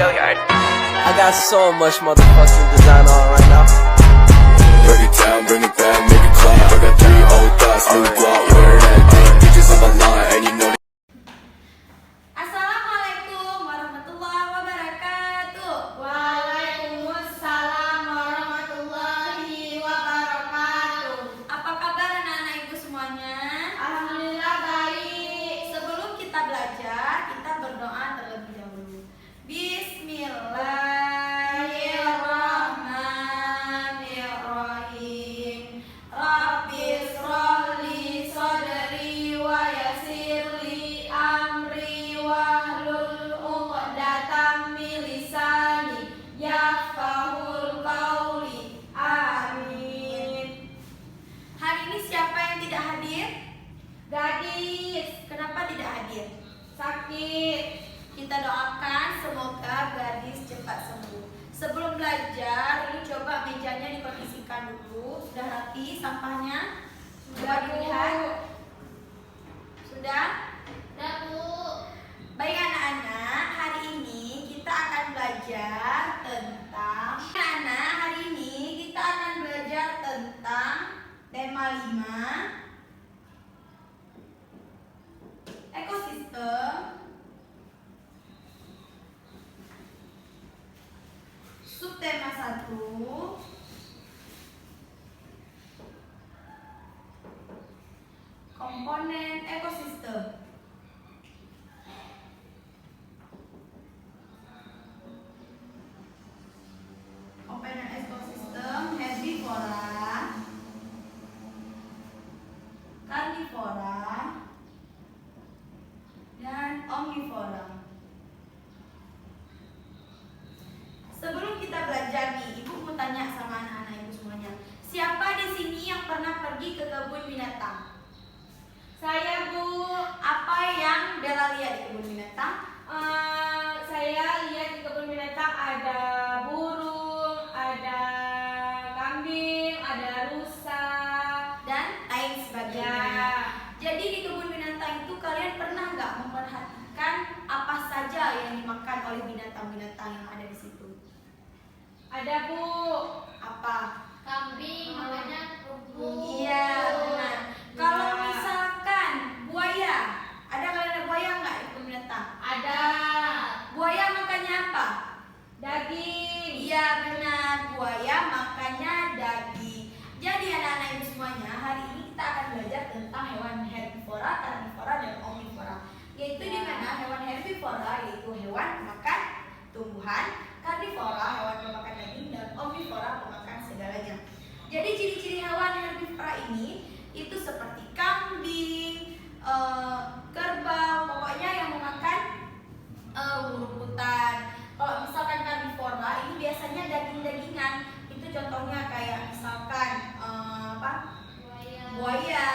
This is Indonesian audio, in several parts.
I got so much motherfucking design on right now. Break it down, bring it back, make it clap. I got 3 old thoughts, new guap, wear that thing. Bitches on my line, and you know. Assalamualaikum warahmatullahi wabarakatuh. Waalaikumsalam warahmatullahi wabarakatuh. Apa kabar anak-anak ibu semuanya? Alhamdulillah baik. Sebelum kita belajar, kita berdoa terlebih dahulu. Bismillahirrahmanirrahim. Rabbis shrahli sadri wa yassirli amri wahlul 'uqdatam min lisani yafqahul qawli. Amin. Hari ini siapa yang tidak hadir? Gadis Kenapa tidak hadir? sakit. Kita doakan semoga gadis cepat sembuh. Sebelum belajar, ini coba mejanya dikondisikan dulu. Sudah rapi sampahnya? Sudah dilihat? Sudah? Dah Bu. Baik anak-anak, hari ini kita akan belajar tentang tema 5 ekosistem. Subtema 1 komponen ekosistem. Komponen ekosistem herbivora, karnivora, dan omnivora. Sebelum kita belajar nih, Ibu mau tanya sama anak-anak Ibu semuanya. Siapa di sini yang pernah pergi ke kebun binatang? Saya Bu. Apa yang Bella lihat di kebun binatang? Saya lihat di kebun binatang ada burung, ada kambing, ada rusa, Dan lain sebagainya. ya. Jadi di kebun binatang itu kalian pernah nggak memperhatikan apa saja yang dimakan oleh binatang-binatang yang ada di situ? Ada Bu. Apa? Kambing namanya rumput. Iya, benar. Kalau misalkan buaya, ada kalian ada buaya nggak di kebun binatang? Ada Buaya makannya apa? daging. Iya benar, buaya makannya daging. Jadi anak-anak ibu semuanya, hari ini kita akan belajar tentang hewan herbivora, karnivora, dan omnivora. Yaitu di mana hewan herbivora yaitu hewan pemakan tumbuhan, karnivora hewan pemakan daging, dan omnivora pemakan segalanya. Jadi ciri-ciri hewan herbivora ini itu seperti kambing, kerbau, pokoknya yang memakan rumputan. Kalau misalkan karnivora ini biasanya daging-dagingan. Itu contohnya kayak misalkan buaya,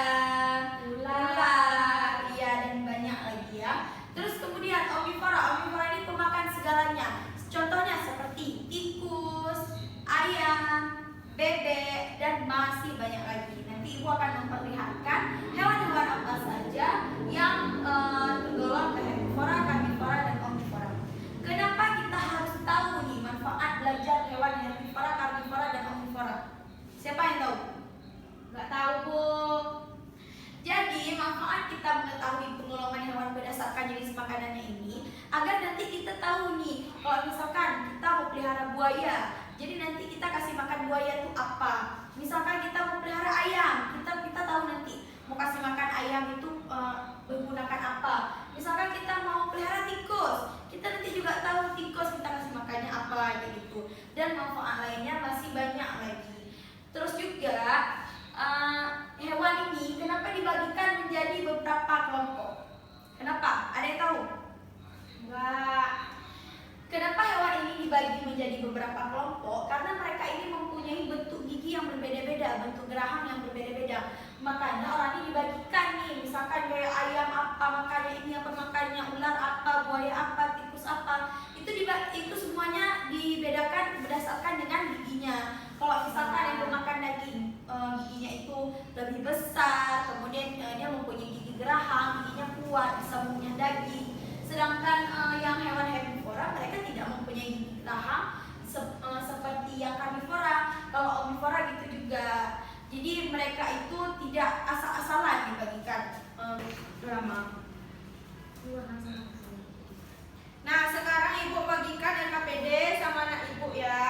ular, iya, dan banyak lagi ya. Terus kemudian omnivora ini pemakan segalanya. Contohnya seperti tikus, ayam, bebek, dan masih banyak lagi. Nanti Ibu akan memperlihatkan hewan-hewan apa saja yang tergolong ke herbivora, karnivora, dan omnivora. Kenapa kita harus tahu nih manfaat belajar hewan herbivora, karnivora, dan omnivora? Siapa yang tahu? Nggak tahu Bu. Jadi manfaat kita mengetahui penggolongan hewan berdasarkan jenis makanannya ini agar nanti kita tahu nih kalau misalkan kita mau pelihara buaya, jadi nanti kita kasih makan buaya itu apa. Misalkan kita mau pelihara ayam, kita tahu nanti mau kasih makan ayam itu menggunakan apa. Misalkan kita mau pelihara tikus, kita nanti juga tahu tikus kita kasih makannya apa gitu. Dan manfaat lainnya masih banyak lagi. Terus juga hewan ini kenapa dibagikan menjadi beberapa kelompok? Kenapa? Ada yang tahu? Enggak. Kenapa hewan ini dibagi menjadi beberapa kelompok? Karena mereka ini mempunyai bentuk gigi yang berbeda-beda, bentuk geraham yang berbeda-beda. Makanya orang ini dibagikan nih, misalkan kayak ayam apa makannya, ini apa makannya, ular apa, buaya apa, tikus apa. Itu semuanya dibedakan berdasarkan dengan giginya. Kalau misalkan yang bermakan daging, giginya itu lebih besar, kemudian dia mempunyai gigi geraham, giginya kuat, bisa mengunyah daging. Sedangkan yang hewan herbivora mereka tidak mempunyai mempunyai gigi rahang seperti yang karnivora. Kalau omnivora gitu juga. Jadi mereka itu tidak asal-asalan dibagikan drama. Nah, sekarang ibu bagikan LKPD sama anak ibu ya.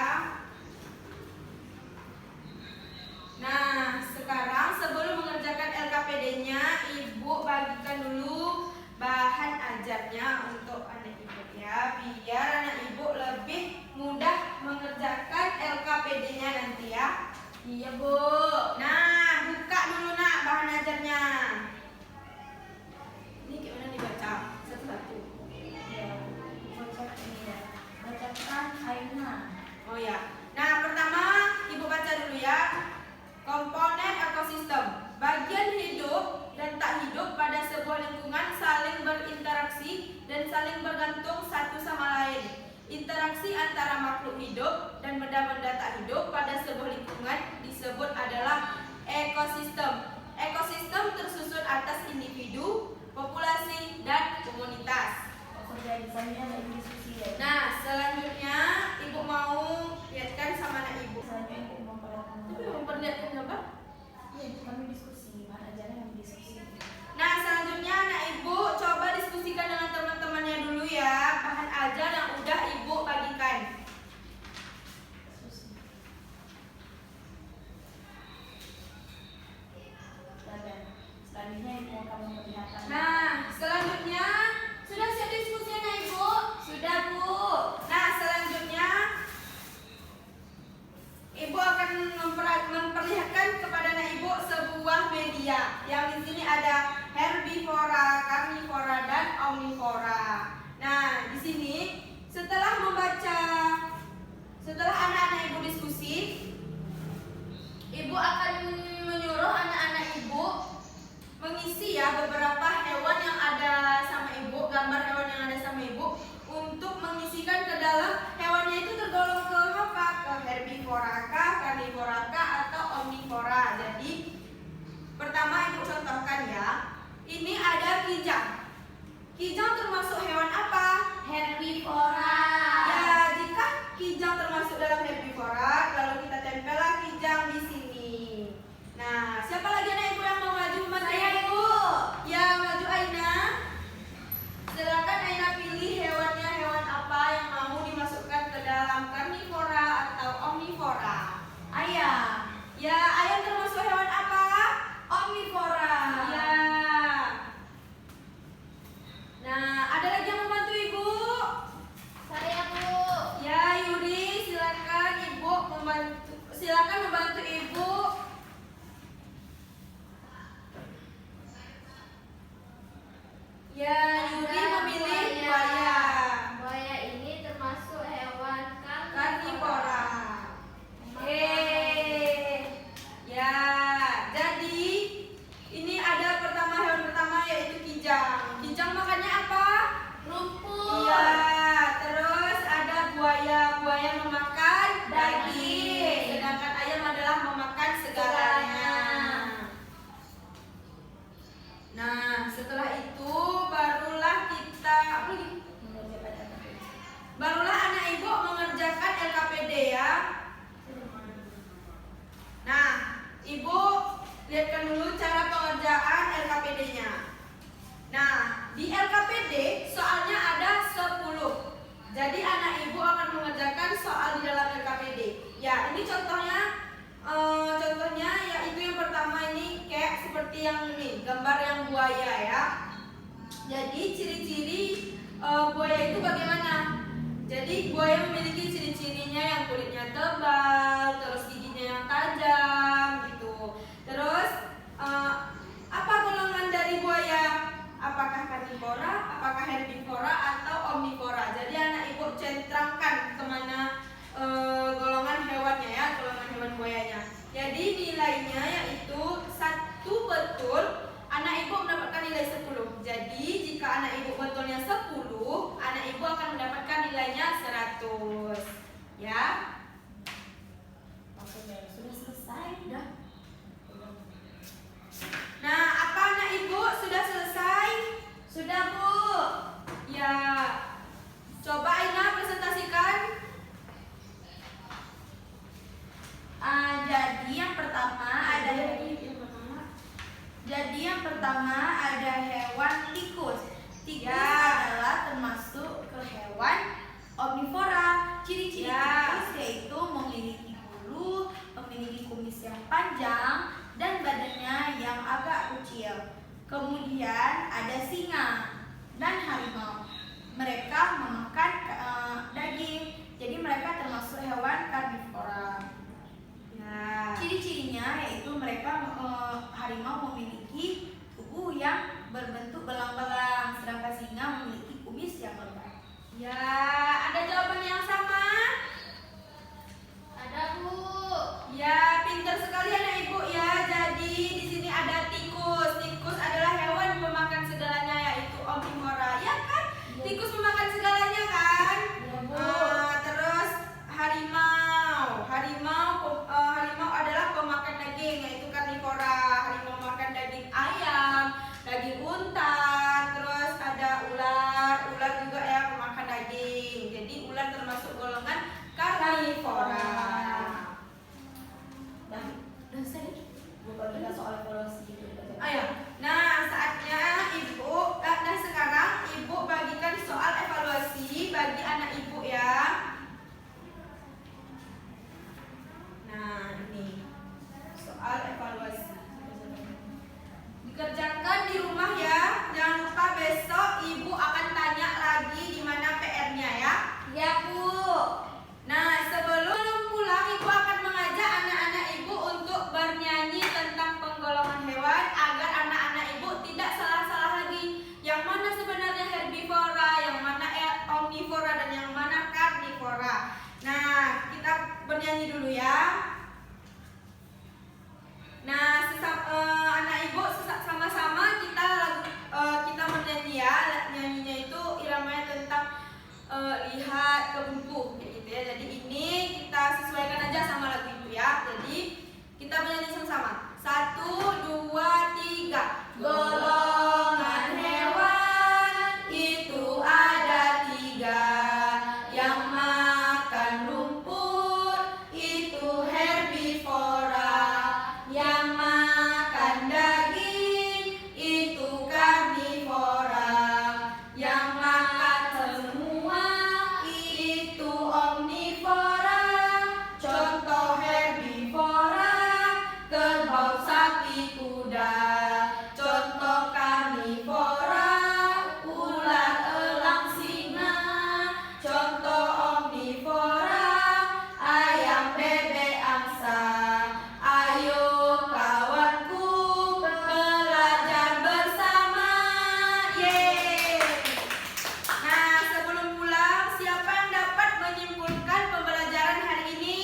Nah, sekarang sebelum mengerjakan LKPD-nya, ibu bagikan dulu bahan ajarnya untuk anak ibu ya, biar anak ibu lebih mudah mengerjakan LKPD-nya nanti ya. Iya Bu. Nah, buka dulu nak bahan ajarnya. Ini gimana dibaca? Satu-satu. Ya, baca ini ya. Bacakan Aina. Oh ya. Nah, pertama ibu baca dulu ya. Komponen ekosistem. Bagian hidup dan tak hidup pada sebuah lingkungan saling berinteraksi dan saling bergantung satu sama lain. Interaksi antara makhluk hidup dan benda-benda tak hidup pada sebuah lingkungan disebut adalah ekosistem. Ekosistem tersusun atas individu, populasi, dan komunitas. Nah, selanjutnya ibu mau lihatkan sama anak ibu. Tapi memperlihatkan gambar? Iya, kami diskusi. Mana ajarnya kami diskusi. Nah, selanjutnya anak ibu coba diskusikan dengan teman-temannya dulu ya, bahan ajar yang udah ibu bagikan. Nah, selanjutnya sudah siap diskusinya anak ibu? Sudah Bu. Nah, selanjutnya ibu akan memperlihatkan kepada anak ibu sebuah media yang di sini ada herbivora, karnivora, dan omnivora. Nah, di sini setelah anak-anak ibu diskusi, ibu akan menyuruh anak-anak ibu mengisi ya beberapa hewan yang ada sama ibu, gambar hewan yang ada sama ibu, untuk mengisikan ke dalam hewannya itu tergolong ke apa? Ke herbivora kah, karnivora kah, atau omnivora. Jadi pertama ibu contohkan ya. Ini ada kijang. Kijang termasuk hewan apa? Herbivora. Ya, jika kijang termasuk dalam herbivora, lalu kita tempellah kijang di sini. Nah, siapa lagi anak ibu yang mau maju? Saya ibu. Ya, maju Aina. Silakan Aina pilih hewannya, hewan apa yang mau dimasukkan ke dalam karnivora atau omnivora. Ayam. Ya, ayam termasuk hewan apa? Omnivora. Ya. Nah, ada lagi yang membantu ibu? Saya Bu. Ya, Yuri, silakan ibu membantu. Silakan membantu ibu. Ya, Yuri memilih buaya. Buaya ini termasuk hewan Karnivora. Ya, jadi ini ada hewan pertama yaitu kijang. Kijang makannya apa? Rumput. Iya, terus ada buaya. Buaya memakan daging, sedangkan ayam adalah memakan segalanya. Nah, setelah itu barulah anak ibu mengerjakan LKPD ya. Nah, ibu lihatkan dulu cara pengerjaan LKPD-nya. Nah, di LKPD soalnya ada 10. Jadi anak ibu akan mengerjakan soal di dalam LKPD. Ya, ini contohnya yaitu yang pertama ini kayak seperti yang ini, gambar yang buaya ya. Jadi ciri-ciri buaya itu bagaimana? Jadi buaya memiliki ciri-cirinya yang kulitnya tebal, terus giginya yang tajam gitu. Terus apa golongan dari buaya? Apakah karnivora, apakah herbivora, atau omnivora? Jadi anak ibu centangkan kemana golongan hewannya ya, golongan hewan buayanya. Jadi nilainya yaitu 1 betul, anak ibu mendapatkan nilai 10. Jadi jika anak ibu betulnya 10, anak ibu akan mendapatkan nilainya 100. Ya. Sudah selesai, udah. Nah, apa anak ibu sudah selesai? Sudah Bu. Ya. Ya, ada jawaban yang sama? Ada, Bu. Ya, pintar sekali anak ibu ya. Jadi di sini ada tikus. Tikus adalah hewan pemakan segalanya, yaitu omnivora. Ya kan? Tikus memakan segalanya kan? Ya, Bu. Terus harimau. Harimau adalah pemakan daging, yaitu karnivora. Harimau makan daging ayam, daging unta. Terus ada ular. Ular juga ya pemakan daging. Jadi ular termasuk golongan karnivora. Dan saya bukan kita soal evaluasi gitu. Ayo, nah saatnya ibu. Nah sekarang ibu bagikan soal evaluasi bagi anak ibu ya. Nah ini soal evaluasi. Dikerjakan di rumah ya. Jangan lupa besok ibu akan tanya lagi di mana PR-nya ya. Ya, Bu. Nah, sebelum pulang ibu akan mengajak anak-anak ibu untuk bernyanyi tentang penggolongan hewan agar anak-anak ibu tidak salah-salah lagi. Yang mana sebenarnya herbivora, yang mana omnivora, dan yang mana karnivora. Nah, kita bernyanyi dulu ya. Nah, anak ibu sama-sama kita bernyanyi ya. Nyanyinya itu iramanya tentang lihat ke buku kayak gitu ya. Jadi ini kita sesuaikan aja sama lagu itu ya. Jadi kita bernyanyi sama-sama. 1, 2, 3. Golongan hewan itu ada 3. Yang makan rumput itu herbivora. Yang makan daging itu karnivora. Yang makan semua itu omnivora. Contoh herbivora, kerbau, sapi, kuda. Contoh karnivora, ular, elang, singa. Contoh omnivora, ayam, bebek, angsa. Ayo kawanku belajar bersama. Yeay. Nah, sebelum pulang, siapa yang dapat menyimpulkan pembelajaran hari ini?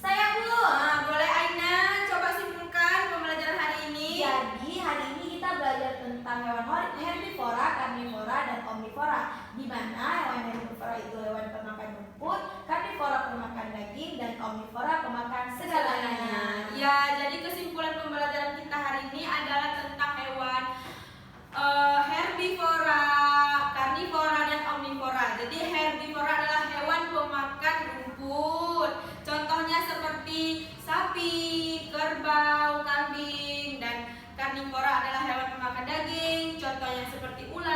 Saya Bu. Nah, boleh Aina coba simpulkan pembelajaran hari ini. Jadi hari ini kita belajar tentang hewan herbivora, karnivora, dan omnivora. Di mana hewan herbivora itu hewan pemakan rumput, karnivora pemakan daging, dan omnivora pemakan segalanya. Ya, jadi kesimpulan pembelajaran kita hari ini adalah tentang hewan herbivora, karnivora, dan omnivora. Jadi herbivora adalah hewan pemakan rumput. Contohnya seperti sapi, kerbau, kambing, dan karnivora adalah hewan pemakan daging. Contohnya seperti ular,